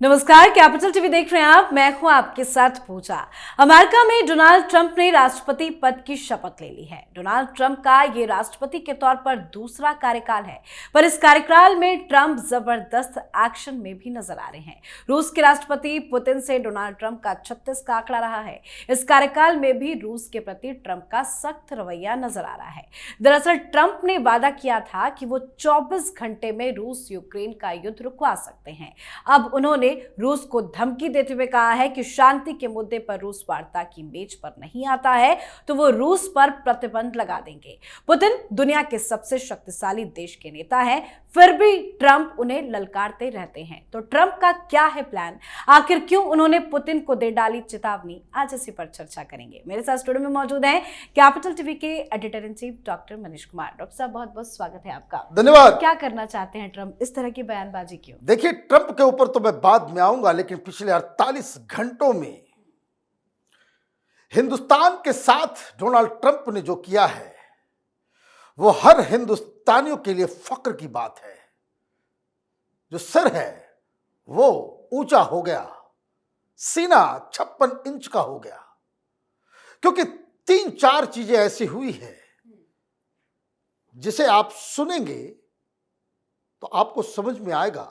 नमस्कार, capital TV देख रहे हैं आप। मैं हूं आपके साथ पूजा। अमेरिका में डोनाल्ड ट्रंप ने राष्ट्रपति पद की शपथ ले ली है। डोनाल्ड ट्रंप का ये राष्ट्रपति के तौर पर दूसरा कार्यकाल है, पर इस कार्यकाल में ट्रंप जबरदस्त एक्शन में भी नजर आ रहे हैं। रूस के राष्ट्रपति पुतिन से डोनाल्ड ट्रंप का 36 का आंकड़ा रहा है। इस कार्यकाल में भी रूस के प्रति ट्रंप का सख्त रवैया नजर आ रहा है। दरअसल ट्रंप ने वादा किया था कि वो 24 घंटे में रूस यूक्रेन का युद्ध रुकवा सकते हैं। अब उन्होंने रूस को धमकी देते हुए कहा है कि शांति के मुद्दे पर रूस वार्ता की मेज पर नहीं आता है तो वो रूस पर प्रतिबंध लगा देंगे। पुतिन दुनिया के सबसे शक्तिशाली देश के नेता हैं, फिर भी ट्रंप उन्हें ललकारते रहते हैं। तो ट्रंप का क्या है प्लान? आखिर क्यों उन्होंने पुतिन को दे डाली चेतावनी? आज इसी पर चर्चा करेंगे। मेरे साथ स्टूडियो में मौजूद हैं कैपिटल टीवी के editor in chief doctor Manish Kumar. Doctor साहब, बहुत बहुत स्वागत है आपका। धन्यवाद। क्या करना चाहते हैं ट्रंप? इस तरह की बयानबाजी क्यों? देखिए, ट्रंप के ऊपर तो मैं बाद में आऊंगा, लेकिन पिछले 48 घंटों में हिंदुस्तान के साथ डोनाल्ड ट्रंप ने जो किया है वो हर हिंदुस्तानियों के लिए फक्र की बात है। जो सर है वो ऊंचा हो गया, सीना 56 इंच का हो गया, क्योंकि 3-4 चीजें ऐसी हुई है जिसे आप सुनेंगे तो आपको समझ में आएगा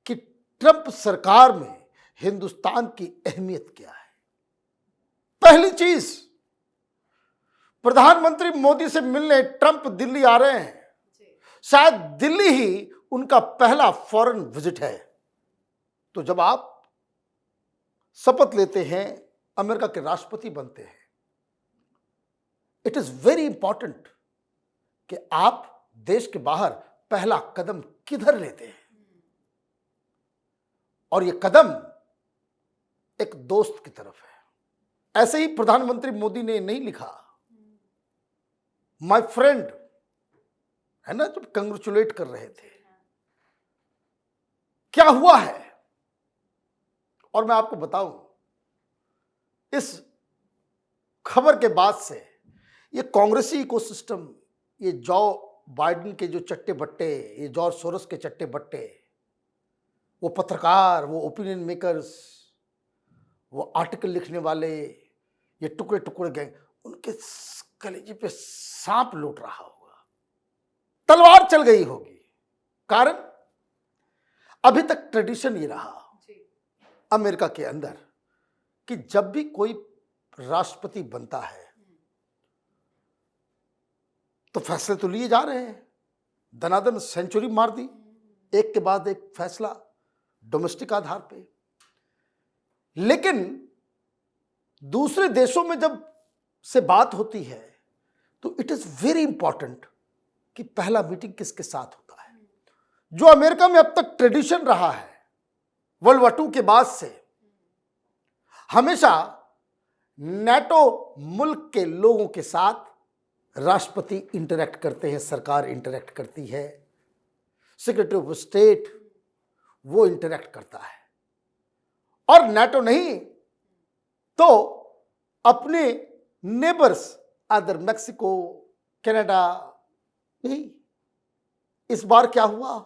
कि ट्रंप सरकार में हिंदुस्तान की अहमियत क्या है। पहली चीज, प्रधानमंत्री मोदी से मिलने ट्रंप दिल्ली आ रहे हैं। शायद दिल्ली ही उनका पहला फॉरेन विजिट है। तो जब आप शपथ लेते हैं, अमेरिका के राष्ट्रपति बनते हैं, इट इज वेरी इंपॉर्टेंट कि आप देश के बाहर पहला कदम किधर लेते हैं। और यह कदम एक दोस्त की तरफ है। ऐसे ही प्रधानमंत्री मोदी ने नहीं लिखा माय फ्रेंड, है ना, जब कंग्रेचुलेट कर रहे थे। क्या हुआ है और मैं आपको बताऊं, इस खबर के बाद से ये कांग्रेसी इकोसिस्टम, ये जो बाइडेन के जो चट्टे बट्टे, ये जॉर्ज सोरोस के चट्टे बट्टे, वो पत्रकार, वो ओपिनियन मेकर्स, वो आर्टिकल लिखने वाले, ये टुकड़े टुकड़े गैंग, उनके कलेजे पे सांप लौट रहा होगा, तलवार चल गई होगी। कारण अभी तक ट्रेडिशन ये रहा अमेरिका के अंदर कि जब भी कोई राष्ट्रपति बनता है तो फैसले तो लिए जा रहे हैं। दनादन सेंचुरी मार दी, एक के बाद एक फैसला डोमेस्टिक आधार पे। लेकिन दूसरे देशों में जब से बात होती है तो इट इज वेरी इंपॉर्टेंट कि पहला मीटिंग किसके साथ होता है। जो अमेरिका में अब तक ट्रेडिशन रहा है वर्ल्ड वॉर 2 के बाद से, हमेशा नेटो मुल्क के लोगों के साथ राष्ट्रपति इंटरैक्ट करते हैं, सरकार इंटरैक्ट करती है, सेक्रेटरी ऑफ स्टेट वो इंटरैक्ट करता है। और नेटो नहीं तो अपने नेबर्स, अदर मैक्सिको, कनाडा। नहीं, इस बार क्या हुआ,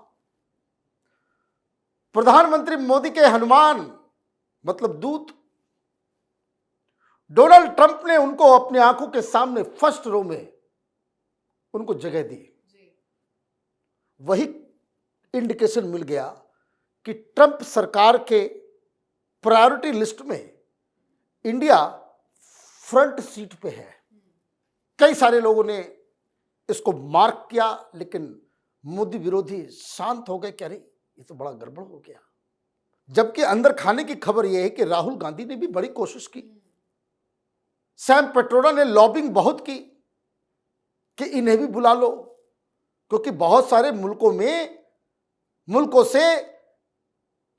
प्रधानमंत्री मोदी के हनुमान मतलब दूत डोनाल्ड ट्रंप ने उनको अपनी आंखों के सामने फर्स्ट रो में उनको जगह दी। वही इंडिकेशन मिल गया कि ट्रंप सरकार के प्रायोरिटी लिस्ट में इंडिया फ्रंट सीट पे है। कई सारे लोगों ने इसको मार्क किया, लेकिन मोदी विरोधी शांत हो गए, कह रहे ये तो बड़ा गड़बड़ हो गया। जबकि अंदर खाने की खबर यह है कि राहुल गांधी ने भी बड़ी कोशिश की, सैम पेट्रोडा ने लॉबिंग बहुत की कि इन्हें भी बुला लो, क्योंकि बहुत सारे मुल्कों से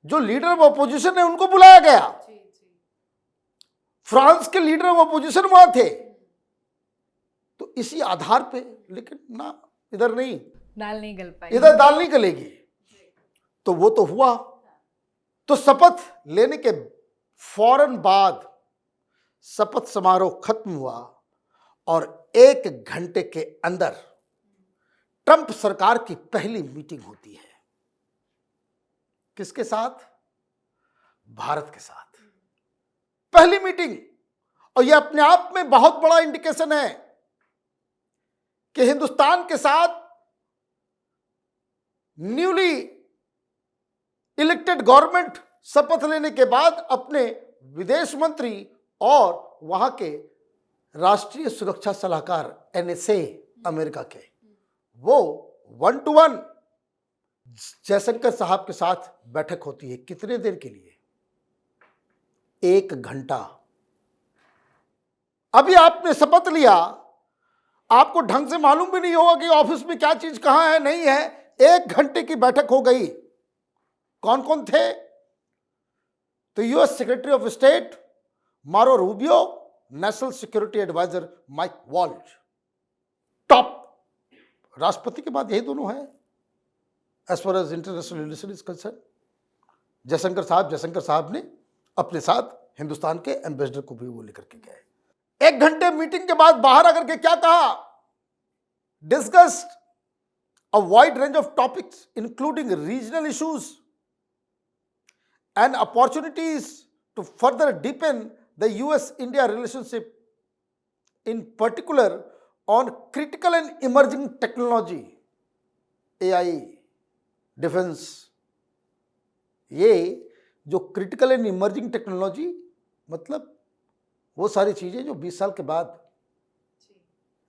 जो लीडर ऑफ अपोजिशन है उनको बुलाया गया। फ्रांस के लीडर ऑफ अपोजिशन वहां थे। तो इसी आधार पे, लेकिन ना, इधर नहीं, दाल नहीं गल पाई, इधर दाल नहीं गलेगी। तो वो तो हुआ। तो शपथ लेने के फौरन बाद शपथ समारोह खत्म हुआ और 1 घंटे के अंदर ट्रंप सरकार की पहली मीटिंग होती है। किसके साथ? भारत के साथ पहली मीटिंग, और यह अपने आप में बहुत बड़ा इंडिकेशन है कि हिंदुस्तान के साथ न्यूली इलेक्टेड गवर्नमेंट शपथ लेने के बाद अपने विदेश मंत्री और वहां के राष्ट्रीय सुरक्षा सलाहकार एनएसए अमेरिका के, वो 1-to-1 जयशंकर साहब के साथ बैठक होती है। कितने देर के लिए? 1 घंटा। अभी आपने शपथ लिया, आपको ढंग से मालूम भी नहीं होगा कि ऑफिस में क्या चीज कहां है, नहीं है। 1 घंटे की बैठक हो गई। कौन कौन थे? तो US secretary of state Marco Rubio, national security adviser Mike Waltz, top राष्ट्रपति के बाद यही दोनों हैं as far as international relation is concern. Jaishankar साहब ने अपने साथ हिंदुस्तान के एम्बेसडर को भी वो लेकर के गए। 1 घंटे मीटिंग के बाद बाहर आकर के क्या कहा? Discussed a wide range of topics including regional issues and opportunities to further deepen the US-India relationship, in particular on critical and emerging technology, AI, defense। ये जो critical and emerging technology मतलब वो सारी चीजें जो 20 साल के बाद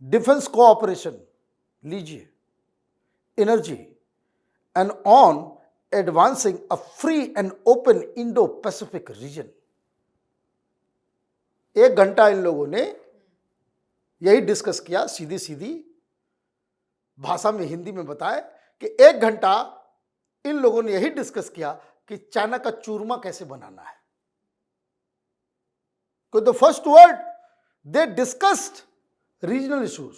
डिफेंस कोऑपरेशन लीजिए, energy and on advancing a free and open Indo-Pacific region। 1 घंटा इन लोगों ने यही डिस्कस किया। सीधी सीधी भाषा में हिंदी में बताए कि 1 घंटा इन लोगों ने यही डिस्कस किया कि चाइना का चूरमा कैसे बनाना है। The first word they discussed regional issues.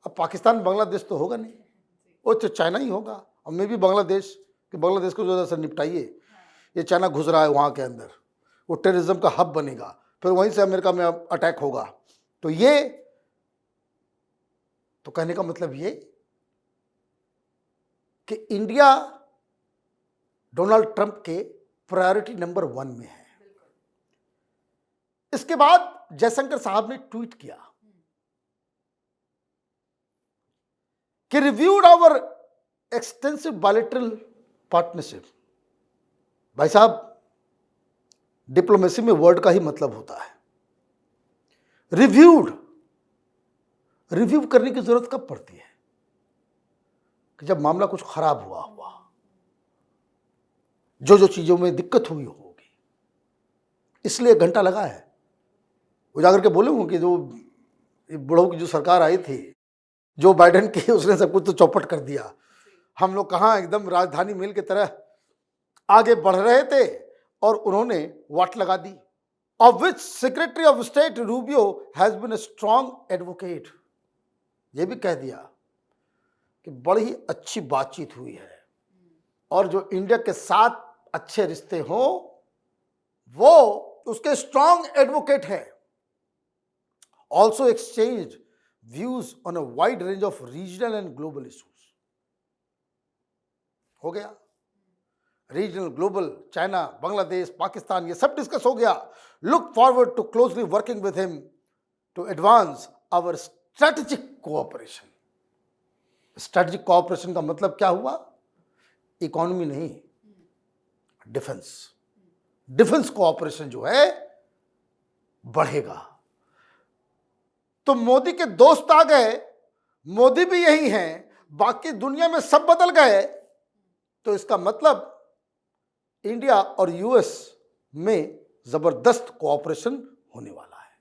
अब पाकिस्तान बांग्लादेश तो होगा नहीं, वो तो चाइना ही होगा। और मैं भी बांग्लादेश को जो है निपटाइए, ये चाइना घुस रहा है वहाँ के अंदर, वो टेररिज्म का हब बनेगा, फिर वहीं से अमेरिका में अटैक होगा। तो ये तो कहने का मतलब ये कि इंडिया डोनाल्ड ट्रंप के प्रायोरिटी नंबर 1 में है। इसके बाद जयशंकर साहब ने ट्वीट किया कि reviewed our extensive bilateral partnership. भाई साहब, डिप्लोमेसी में वर्ड का ही मतलब होता है रिव्यू करने की जरूरत कब पड़ती है? कि जब मामला कुछ खराब हुआ, जो चीजों में दिक्कत हुई होगी, इसलिए 1 घंटा लगा है। वो जाकर के बोले होंगे कि जो बुढ़ऊ की जो सरकार आई थी, जो बाइडेन की, उसने सब कुछ तो चौपट कर दिया। हम लोग कहाँ एकदम राजधानी मेल की तरह आगे बढ़ रहे थे और उन्होंने वाट लगा दी। Of which secretary of state Rubio has been a strong advocate. ये भी कह दिया कि बड़ी ही अच्छी बातचीत हुई है और जो इंडिया के साथ अच्छे रिश्ते हों वो उसके स्ट्रॉन्ग एडवोकेट हैं। Also exchange views on a wide range of regional and global issues. हो गया, regional, global, China, Bangladesh, Pakistan, ये सब डिस्कस हो गया। Look forward to closely working with him to advance our strategic cooperation. Strategic cooperation का मतलब क्या हुआ? इकोनॉमी नहीं, डिफेंस कोऑपरेशन जो है बढ़ेगा। तो मोदी के दोस्त आ गए, मोदी भी यही हैं, बाकी दुनिया में सब बदल गए। तो इसका मतलब इंडिया और यूएस में जबरदस्त कोऑपरेशन होने वाला है।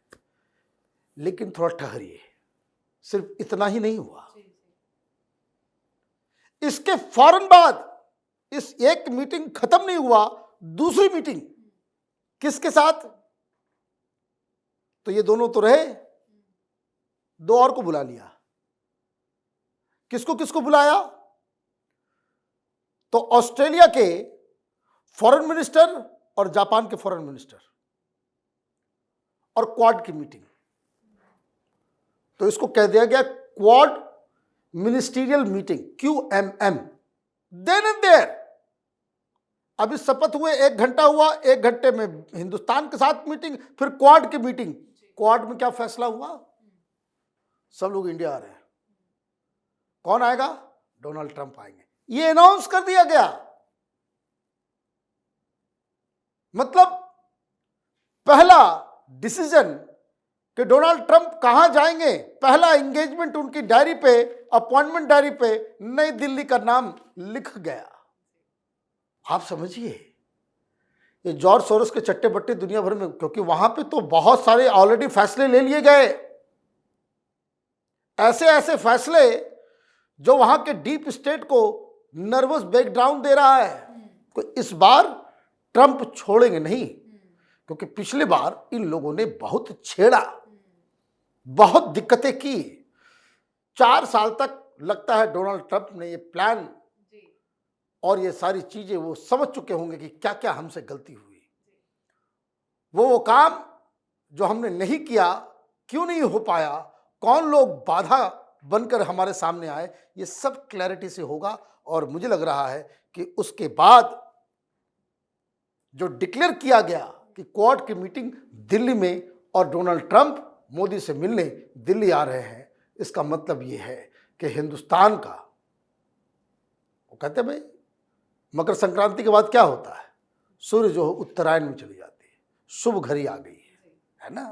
लेकिन थोड़ा ठहरिए, सिर्फ इतना ही नहीं हुआ। इसके फौरन बाद इस एक मीटिंग खत्म नहीं हुआ, दूसरी मीटिंग किसके साथ? तो ये दोनों तो रहे, 2 और को बुला लिया। किसको किसको बुलाया? तो ऑस्ट्रेलिया के फॉरेन मिनिस्टर और जापान के फॉरेन मिनिस्टर और क्वाड की मीटिंग। तो इसको कह दिया गया Quad ministerial meeting, QMM। Then and there अभी शपथ हुए 1 घंटा हुआ, 1 घंटे में हिंदुस्तान के साथ मीटिंग, फिर क्वाड की मीटिंग। क्वाड में क्या फैसला हुआ? सब लोग इंडिया आ रहे हैं। कौन आएगा? डोनाल्ड ट्रंप आएंगे, ये अनाउंस कर दिया गया। मतलब पहला डिसीजन कि डोनाल्ड ट्रंप कहां जाएंगे, पहला एंगेजमेंट उनकी डायरी पे, अपॉइंटमेंट डायरी पे नई दिल्ली का नाम लिख गया। आप समझिए, ये जॉर्ज सोरोस के चट्टे बट्टे दुनिया भर में, क्योंकि वहां पे तो बहुत सारे ऑलरेडी फैसले ले लिए गए, ऐसे ऐसे फैसले जो वहां के डीप स्टेट को नर्वस बैकग्राउंड दे रहा है। तो इस बार ट्रंप छोड़ेंगे नहीं, क्योंकि पिछली बार इन लोगों ने बहुत छेड़ा, बहुत दिक्कतें की। 4 साल तक लगता है डोनाल्ड ट्रंप ने ये प्लान और ये सारी चीजें वो समझ चुके होंगे कि क्या क्या हमसे गलती हुई, वो काम जो हमने नहीं किया, क्यों नहीं हो पाया, कौन लोग बाधा बनकर हमारे सामने आए, ये सब क्लैरिटी से होगा। और मुझे लग रहा है कि उसके बाद जो डिक्लेयर किया गया कि क्वाड की मीटिंग दिल्ली में और डोनाल्ड ट्रंप मोदी से मिलने दिल्ली आ रहे हैं, इसका मतलब ये है कि हिंदुस्तान का, वो कहते हैं भाई मकर संक्रांति के बाद क्या होता है, सूर्य जो उत्तरायण में चली जाती है, शुभ घड़ी आ गई है ना।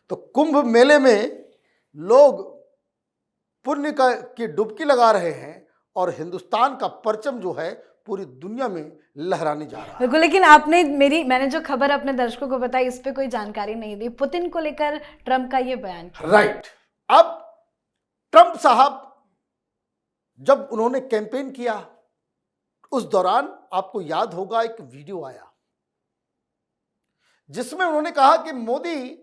तो कुंभ मेले में लोग पुण्य की डुबकी लगा रहे हैं और हिंदुस्तान का परचम जो है पूरी दुनिया में लहराने जा रहा है। बिल्कुल, लेकिन मैंने जो खबर अपने दर्शकों को बताई, इस पे कोई जानकारी नहीं दी, पुतिन को लेकर ट्रंप का ये बयान। राइट। अब ट्रंप साहब जब उन्होंने कैंपेन किया, उस दौरान आपको याद होगा एक वीडियो आया जिसमें उन्होंने कहा कि मोदी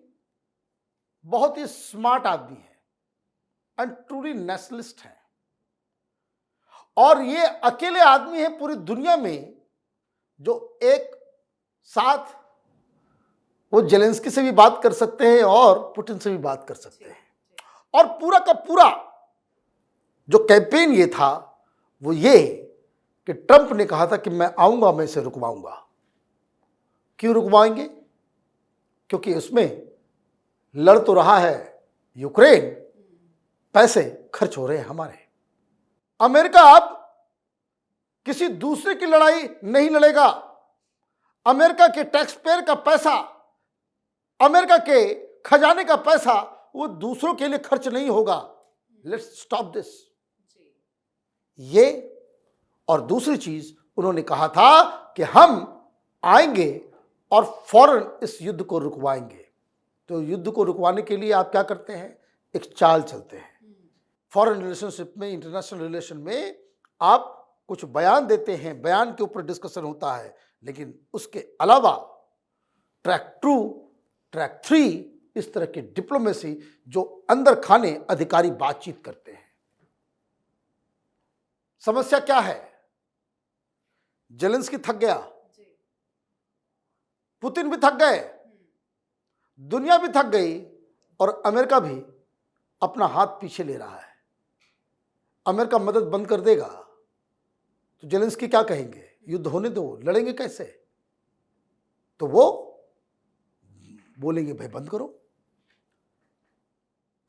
बहुत ही स्मार्ट आदमी है एंड ट्रूली नेशनलिस्ट है, और ये अकेले आदमी है पूरी दुनिया में जो एक साथ वो जेलेंस्की से भी बात कर सकते हैं और पुतिन से भी बात कर सकते हैं। और पूरा का पूरा जो कैंपेन ये था वो ये कि ट्रंप ने कहा था कि मैं आऊंगा, मैं इसे रुकवाऊंगा। क्यों रुकवाएंगे? क्योंकि उसमें लड़ तो रहा है यूक्रेन, पैसे खर्च हो रहे हैं हमारे। अमेरिका अब किसी दूसरे की लड़ाई नहीं लड़ेगा। अमेरिका के टैक्स पेयर का पैसा, अमेरिका के खजाने का पैसा वो दूसरों के लिए खर्च नहीं होगा। Let's stop this. ये और दूसरी चीज उन्होंने कहा था कि हम आएंगे और फौरन इस युद्ध को रुकवाएंगे। तो युद्ध को रुकवाने के लिए आप क्या करते हैं? एक चाल चलते हैं। फॉरेन रिलेशनशिप में, इंटरनेशनल रिलेशन में आप कुछ बयान देते हैं, बयान के ऊपर डिस्कशन होता है, लेकिन उसके अलावा ट्रैक 2, ट्रैक 3, इस तरह की डिप्लोमेसी जो अंदर खाने अधिकारी बातचीत करते हैं। समस्या क्या है? जेलेंस्की थक गया, पुतिन भी थक गए, दुनिया भी थक गई और अमेरिका भी अपना हाथ पीछे ले रहा है। अमेरिका मदद बंद कर देगा तो जेलेंस्की क्या कहेंगे? युद्ध होने दो, लड़ेंगे कैसे? तो वो बोलेंगे भाई बंद करो।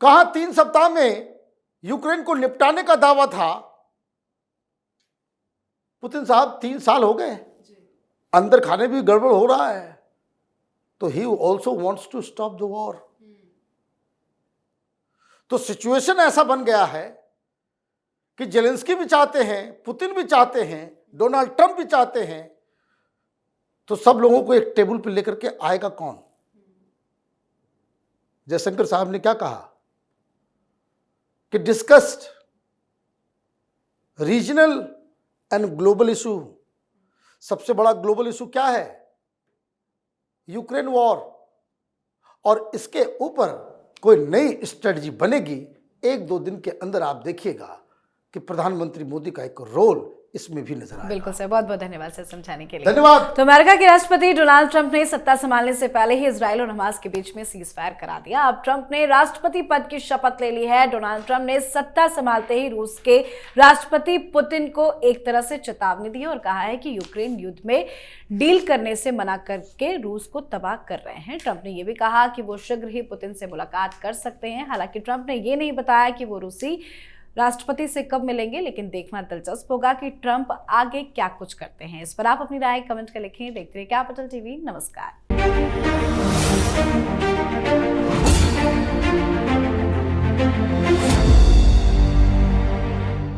कहा 3 सप्ताह में यूक्रेन को निपटाने का दावा था। पुतिन साहब 3 साल हो गए, अंदर खाने भी गड़बड़ हो रहा है, तो he also wants to stop the war. तो सिचुएशन ऐसा बन गया है कि जेलेंस्की भी चाहते हैं, पुतिन भी चाहते हैं, डोनाल्ड ट्रंप भी चाहते हैं। तो सब लोगों को एक टेबल पर लेकर के आएगा कौन? जयशंकर साहब ने क्या कहा कि discussed regional and global issue. सबसे बड़ा ग्लोबल इशू क्या है? Ukraine war. और इसके ऊपर कोई नई स्ट्रेटजी बनेगी। 1-2 दिन के अंदर आप देखिएगा कि प्रधानमंत्री मोदी का एक रोल इसमें भी नजर आया। बिल्कुल सर, बहुत बहुत धन्यवाद सर समझाने के लिए। धन्यवाद। तो अमेरिका के राष्ट्रपति डोनाल्ड ट्रंप ने सत्ता संभालने से पहले ही इजराइल और हमास के बीच में सीज फायर करा दिया। अब ट्रंप ने राष्ट्रपति पद की शपथ ले ली है। डोनाल्ड ट्रंप ने सत्ता संभालते ही रूस के राष्ट्रपति पुतिन को एक तरह से चेतावनी दी और कहा है कि यूक्रेन युद्ध में डील करने से मना करके रूस को तबाह कर रहे हैं। ट्रंप ने यह भी कहा कि वो शीघ्र ही पुतिन से मुलाकात कर सकते हैं। हालांकि ट्रंप ने यह नहीं बताया कि वो रूसी राष्ट्रपति से कब मिलेंगे, लेकिन देखना दिलचस्प होगा कि ट्रंप आगे क्या कुछ करते हैं। इस पर आप अपनी राय कमेंट कर लिखें। देखते रहिए कैपिटल टीवी। नमस्कार।